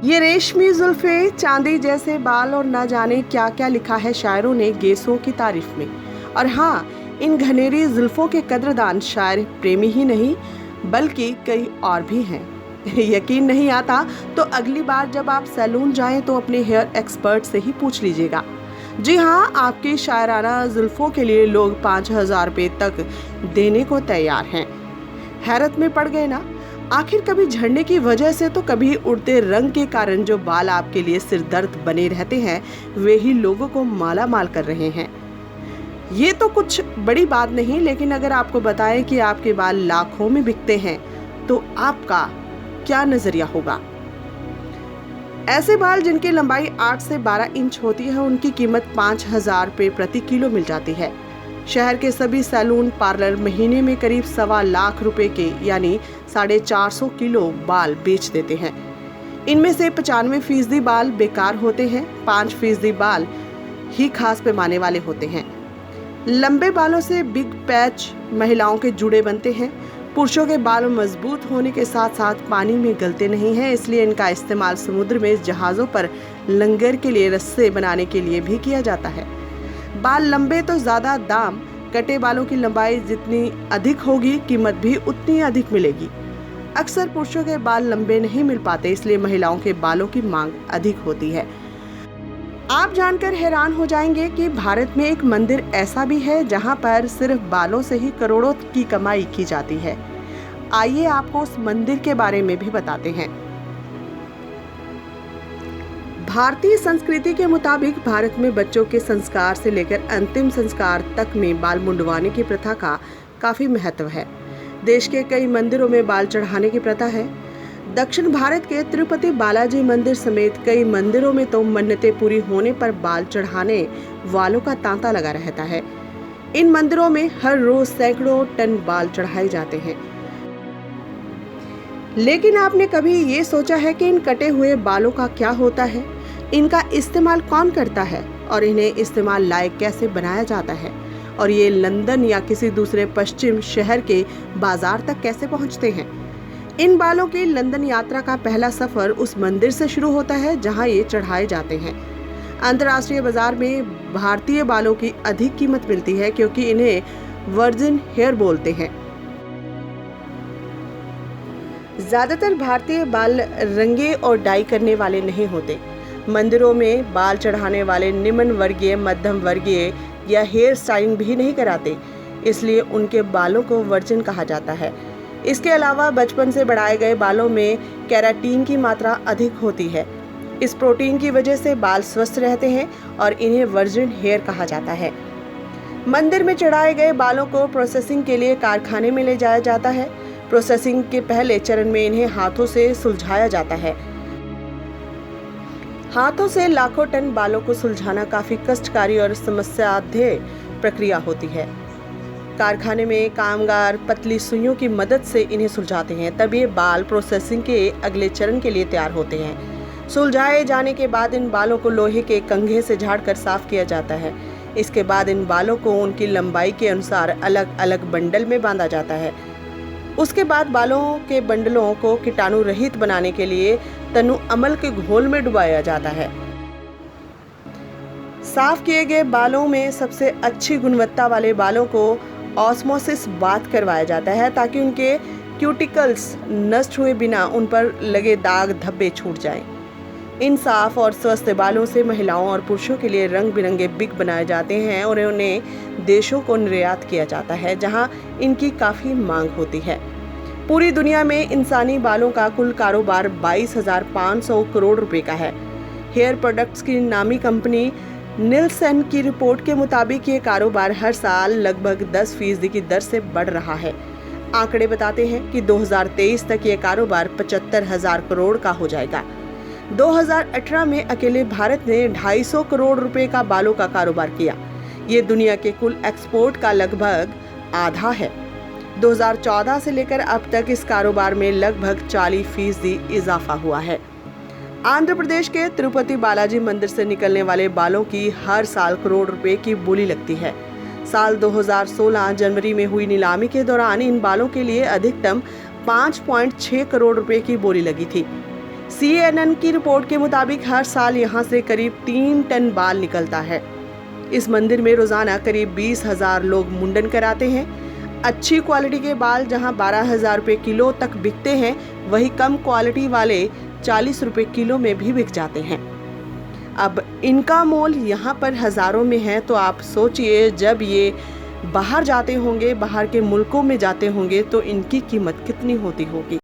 ये रेशमी जुल्फे, चांदी जैसे बाल और ना जाने क्या क्या लिखा है शायरों ने गेसों की तारीफ में। और हाँ, इन घनेरी जुल्फों के कद्रदान शायर प्रेमी ही नहीं बल्कि कई और भी हैं। यकीन नहीं आता तो अगली बार जब आप सैलून जाएं तो अपने हेयर एक्सपर्ट से ही पूछ लीजिएगा। जी हाँ, आपकी शायराना जुल्फों के लिए लोग 5,000 रुपये तक देने को तैयार हैं। हैरत में पड़ गए ना? आखिर कभी झड़ने की वजह से तो कभी उड़ते रंग के कारण जो बाल आपके लिए सिरदर्द बने रहते हैं वे ही लोगों को माला माल कर रहे हैं। ये तो कुछ बड़ी बात नहीं, लेकिन अगर आपको बताएं कि आपके बाल लाखों में बिकते हैं तो आपका क्या नजरिया होगा। ऐसे बाल जिनकी लंबाई 8 से 12 इंच होती है उनकी कीमत 5,000 रुपये प्रति किलो मिल जाती है। शहर के सभी सैलून पार्लर महीने में करीब 1.25 लाख रुपए के यानी 450 किलो बाल बेच देते हैं। इनमें से 95% बाल बेकार होते हैं, 5% बाल ही खास पैमाने वाले होते हैं। लंबे बालों से बिग पैच महिलाओं के जुड़े बनते हैं। पुरुषों के बाल मजबूत होने के साथ साथ पानी में गलते नहीं हैं, इसलिए इनका इस्तेमाल समुद्र में जहाज़ों पर लंगर के लिए रस्से बनाने के लिए भी किया जाता है। बाल लंबे तो ज़्यादा दाम, कटे बालों की लंबाई जितनी अधिक होगी कीमत भी उतनी अधिक मिलेगी। अक्सर पुरुषों के बाल लंबे नहीं मिल पाते, इसलिए महिलाओं के बालों की मांग अधिक होती है। आप जानकर हैरान हो जाएंगे कि भारत में एक मंदिर ऐसा भी है जहां पर सिर्फ बालों से ही करोड़ों की कमाई की जाती है। आइए आपको उस मंदिर के बारे में भी बताते हैं। भारतीय संस्कृति के मुताबिक भारत में बच्चों के संस्कार से लेकर अंतिम संस्कार तक में बाल मुंडवाने की प्रथा का काफी महत्व है। देश के कई मंदिरों में बाल चढ़ाने की प्रथा है। दक्षिण भारत के तिरुपति बालाजी मंदिर समेत कई मंदिरों में तो मन्नतें पूरी होने पर बाल चढ़ाने वालों का तांता लगा रहता है। इन मंदिरों में हर रोज सैकड़ों टन बाल चढ़ाए जाते हैं। लेकिन आपने कभी ये सोचा है कि इन कटे हुए बालों का क्या होता है? इनका इस्तेमाल कौन करता है और इन्हें इस्तेमाल लायक कैसे बनाया जाता है? और ये लंदन या किसी दूसरे पश्चिम शहर के बाजार तक कैसे पहुंचते हैं? इन बालों की लंदन यात्रा का पहला सफर उस मंदिर से शुरू होता है जहां ये चढ़ाए जाते हैं। अंतर्राष्ट्रीय बाजार में भारतीय बालों की अधिक कीमत मिलती है क्योंकि इन्हें वर्जिन हेयर बोलते हैं। ज्यादातर भारतीय बाल रंगे और डाई करने वाले नहीं होते। मंदिरों में बाल चढ़ाने वाले निम्न वर्गीय, मध्यम वर्गीय या हेयर स्टाइलिंग भी नहीं कराते, इसलिए उनके बालों को वर्जिन कहा जाता है। इसके अलावा बचपन से बढ़ाए गए बालों में केराटिन की मात्रा अधिक होती है। इस प्रोटीन की वजह से बाल स्वस्थ रहते हैं और इन्हें वर्जिन हेयर कहा जाता है। मंदिर में चढ़ाए गए बालों को प्रोसेसिंग के लिए कारखाने में ले जाया जाता है। प्रोसेसिंग के पहले चरण में इन्हें हाथों से सुलझाया जाता है। हाथों से लाखों टन बालों को सुलझाना काफी कष्टकारी और समस्याढ़ प्रक्रिया होती है। कारखाने में कामगार पतली सुइयों की मदद से इन्हें सुलझाते हैं, तब ये बाल प्रोसेसिंग के अगले चरण के लिए तैयार होते हैं। सुलझाए जाने के बाद इन बालों को लोहे के कंघे से झाड़कर साफ किया जाता है। इसके बाद इन बालों को उनकी लंबाई के अनुसार अलग अलग बंडल में बांधा जाता है। उसके बाद बालों के बंडलों को कीटाणु रहित बनाने के लिए तनु अमल के घोल में डुबाया जाता है। साफ किए गए बालों में सबसे अच्छी गुणवत्ता वाले बालों को ऑस्मोसिस बाथ करवाया जाता है ताकि उनके क्यूटिकल्स नष्ट हुए बिना उन पर लगे दाग धब्बे छूट जाएं। इन साफ और स्वस्थ बालों से महिलाओं और पुरुषों के लिए रंग बिरंगे बिग बनाए जाते हैं और उन्हें देशों को निर्यात किया जाता है जहां इनकी काफ़ी मांग होती है। पूरी दुनिया में इंसानी बालों का कुल कारोबार 22,500 करोड़ रुपए का है। हेयर प्रोडक्ट्स की नामी कंपनी निल्सन की रिपोर्ट के मुताबिक ये कारोबार हर साल लगभग 10% की दर से बढ़ रहा है। आंकड़े बताते हैं कि 2023 तक ये कारोबार 75,000 करोड़ का हो जाएगा। 2018 में अकेले भारत ने 250 करोड़ रुपए का बालों का कारोबार किया। ये दुनिया के कुल एक्सपोर्ट का लगभग आधा है। 2014 से लेकर अब तक इस कारोबार में लगभग 40% इजाफा हुआ है। आंध्र प्रदेश के तिरुपति बालाजी मंदिर से निकलने वाले बालों की हर साल करोड़ रुपए की बोली लगती है। साल 2016 जनवरी में हुई नीलामी के दौरान इन बालों के लिए अधिकतम 5.6 करोड़ रुपए की बोली लगी थी। CNN की रिपोर्ट के मुताबिक हर साल यहाँ से करीब 3 टन बाल निकलता है। इस मंदिर में रोजाना करीब 20,000 लोग मुंडन कराते हैं। अच्छी क्वालिटी के बाल जहां 12,000 रुपये किलो तक बिकते हैं, वहीं कम क्वालिटी वाले 40 रुपये किलो में भी बिक जाते हैं। अब इनका मोल यहाँ पर हज़ारों में है, तो आप सोचिए जब ये बाहर जाते होंगे, बाहर के मुल्कों में जाते होंगे, तो इनकी कीमत कितनी होती होगी।